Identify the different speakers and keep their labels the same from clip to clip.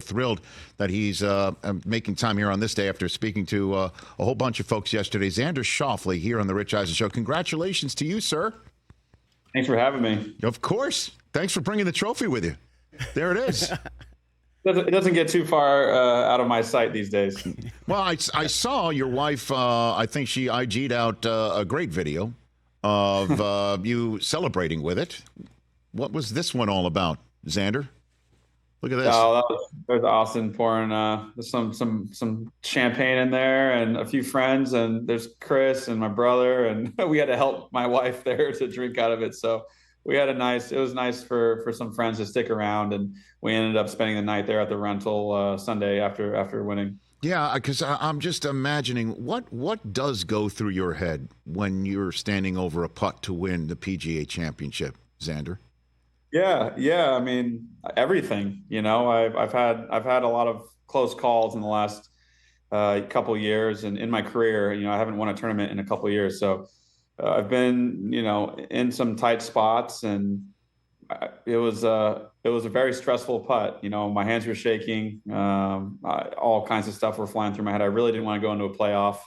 Speaker 1: thrilled that he's making time here on this day after speaking to a whole bunch of folks yesterday. Xander Schauffele here on the Rich Eisen Show. Congratulations to you, sir.
Speaker 2: Thanks for having me.
Speaker 1: Of course. Thanks for bringing the trophy with you. There it is.
Speaker 2: It doesn't get too far out of my sight these days.
Speaker 1: Well, I saw your wife, I think she IG'd out a great video of you celebrating with it. What was this one all about, Xander? Look at this.
Speaker 2: Oh, there's Austin pouring some champagne in there and a few friends, and there's Chris and my brother, and we had to help my wife there to drink out of it. So we had it was nice for some friends to stick around, and we ended up spending the night there at the rental Sunday after winning.
Speaker 1: Yeah, because I'm just imagining what does go through your head when you're standing over a putt to win the PGA Championship, Xander?
Speaker 2: Yeah. I mean, everything. I've had a lot of close calls in the last couple of years, and in my career, I haven't won a tournament in a couple of years, so I've been, in some tight spots, and it was a very stressful putt. My hands were shaking. All kinds of stuff were flying through my head. I really didn't want to go into a playoff,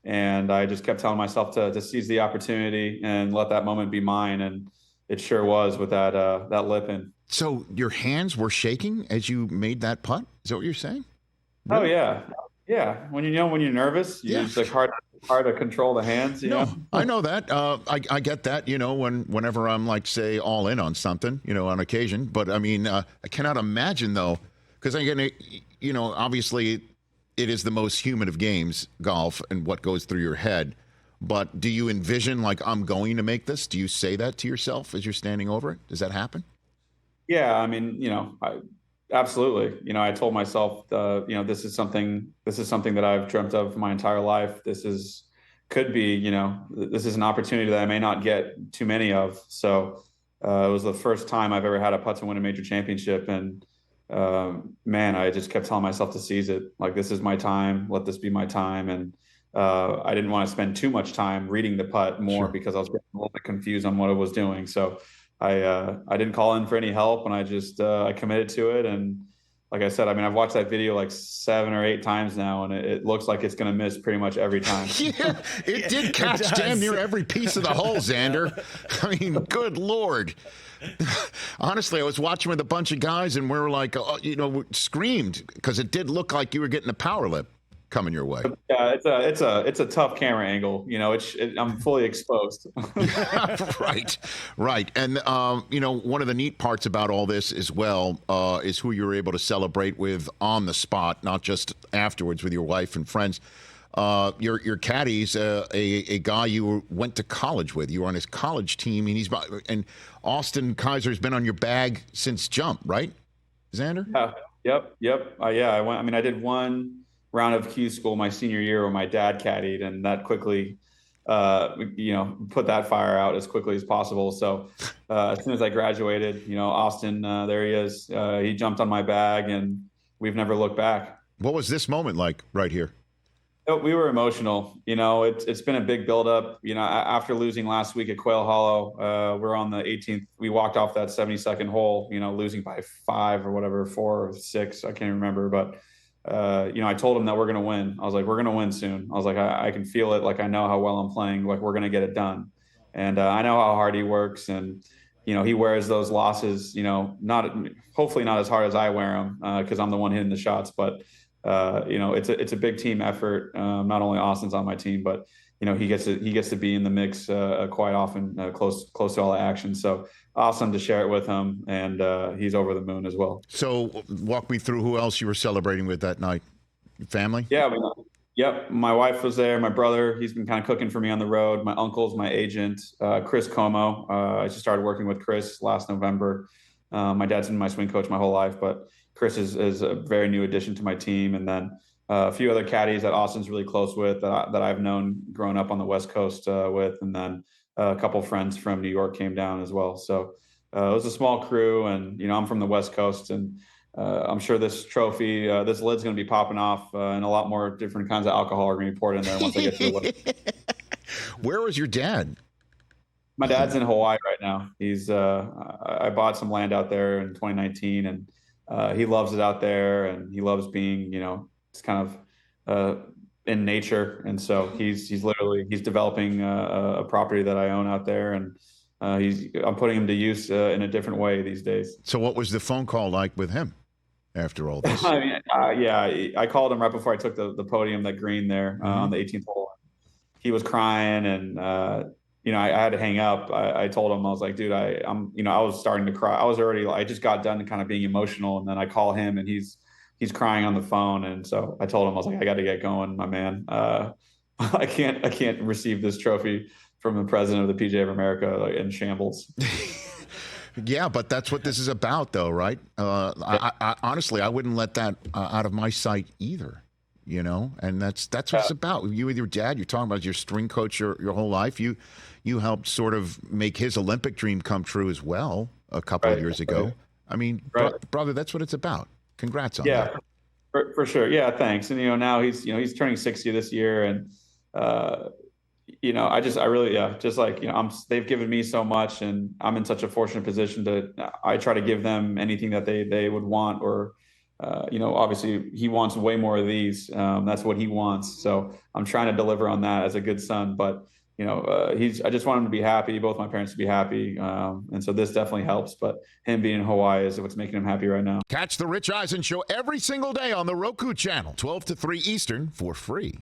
Speaker 2: and I just kept telling myself to seize the opportunity and let that moment be mine. And it sure was with that lip in.
Speaker 1: So your hands were shaking as you made that putt? Is that what you're saying?
Speaker 2: Really? Oh yeah. When you're nervous, it's like hard to control the hands. You know?
Speaker 1: I know that. I get that. Whenever I'm like, say, all in on something, on occasion. But I mean, I cannot imagine though, because again, obviously, it is the most human of games, golf, and what goes through your head. But do you envision like, I'm going to make this? Do you say that to yourself as you're standing over it? Does that happen?
Speaker 2: Yeah, I mean, absolutely. I told myself, this is something that I've dreamt of my entire life. This is an opportunity that I may not get too many of. So it was the first time I've ever had a putt to win a major championship. And man, I just kept telling myself to seize it. Like, this is my time. Let this be my time. And I didn't want to spend too much time reading the putt more because I was getting a little bit confused on what I was doing. So I didn't call in for any help, and I just I committed to it. And like I said, I mean, I've watched that video like 7 or 8 times now, and it looks like it's going to miss pretty much every time.
Speaker 1: Yeah, it did catch damn near every piece of the hole, Xander. I mean, good Lord. Honestly, I was watching with a bunch of guys, and we were like, screamed because it did look like you were getting a power lip coming your way.
Speaker 2: Yeah, it's a tough camera angle. I'm fully exposed.
Speaker 1: Right. And one of the neat parts about all this as well is who you were able to celebrate with on the spot, not just afterwards with your wife and friends. Your caddie's a guy you went to college with. You were on his college team, and Austin Kaiser's been on your bag since jump, right, Xander?
Speaker 2: Yep. I did one round of Q school my senior year where my dad caddied, and that quickly put that fire out as quickly as possible. So as soon as I graduated, Austin, there he is. He jumped on my bag, and we've never looked back.
Speaker 1: What was this moment like right here?
Speaker 2: We were emotional. It's been a big buildup. After losing last week at Quail Hollow, we're on the 18th. We walked off that 72nd hole, losing by 5 or whatever, 4 or 6. I can't remember, but I told him that we're going to win. I was like, we're going to win soon. I was like, I can feel it. Like, I know how well I'm playing. Like, we're going to get it done. And I know how hard he works. And, he wears those losses, hopefully not as hard as I wear them because I'm the one hitting the shots. But, it's a big team effort. Not only Austin's on my team, but, he gets to be in the mix quite often, close to all the action. So awesome to share it with him, and he's over the moon as well.
Speaker 1: So walk me through who else you were celebrating with that night. Family?
Speaker 2: Yeah. Yep. My wife was there. My brother, he's been kind of cooking for me on the road. My uncle's my agent, Chris Como. I just started working with Chris last November. My dad's been my swing coach my whole life, but Chris is a very new addition to my team. And then a few other caddies that Austin's really close with that I've known growing up on the West Coast with. And then a couple of friends from New York came down as well. So it was a small crew, and, I'm from the West Coast, and I'm sure this trophy, this lid's going to be popping off, and a lot more different kinds of alcohol are going to be poured in there once I get to the lid.
Speaker 1: Where was your dad?
Speaker 2: My dad's in Hawaii right now. He's I bought some land out there in 2019, and he loves it out there, and he loves being, it's kind of in nature. And so he's developing a property that I own out there, and I'm putting him to use in a different way these days.
Speaker 1: So what was the phone call like with him after all this?
Speaker 2: I mean, yeah, I called him right before I took the podium, that green there on the 18th hole. He was crying, and I had to hang up. I told him, I was like, dude, I was starting to cry. I just got done kind of being emotional, and then I call him, and he's crying on the phone. And so I told him, I was like, I got to get going, my man. I can't receive this trophy from the president of the PGA of America in shambles.
Speaker 1: Yeah, but that's what this is about, though, right? I honestly, I wouldn't let that out of my sight either. And that's what it's about. You with your dad, you're talking about your string coach your whole life. You helped sort of make his Olympic dream come true as well a couple of years ago. I mean, brother, that's what it's about. Congrats on that.
Speaker 2: Yeah, for sure. Yeah, thanks. And now he's turning 60 this year, and they've given me so much, and I'm in such a fortunate position I try to give them anything that they would want, or obviously he wants way more of these. That's what he wants. So I'm trying to deliver on that as a good son. But, I just want him to be happy, both my parents to be happy. And so this definitely helps. But him being in Hawaii is what's making him happy right now.
Speaker 1: Catch the Rich Eisen Show every single day on the Roku channel, 12 to 3 Eastern, for free.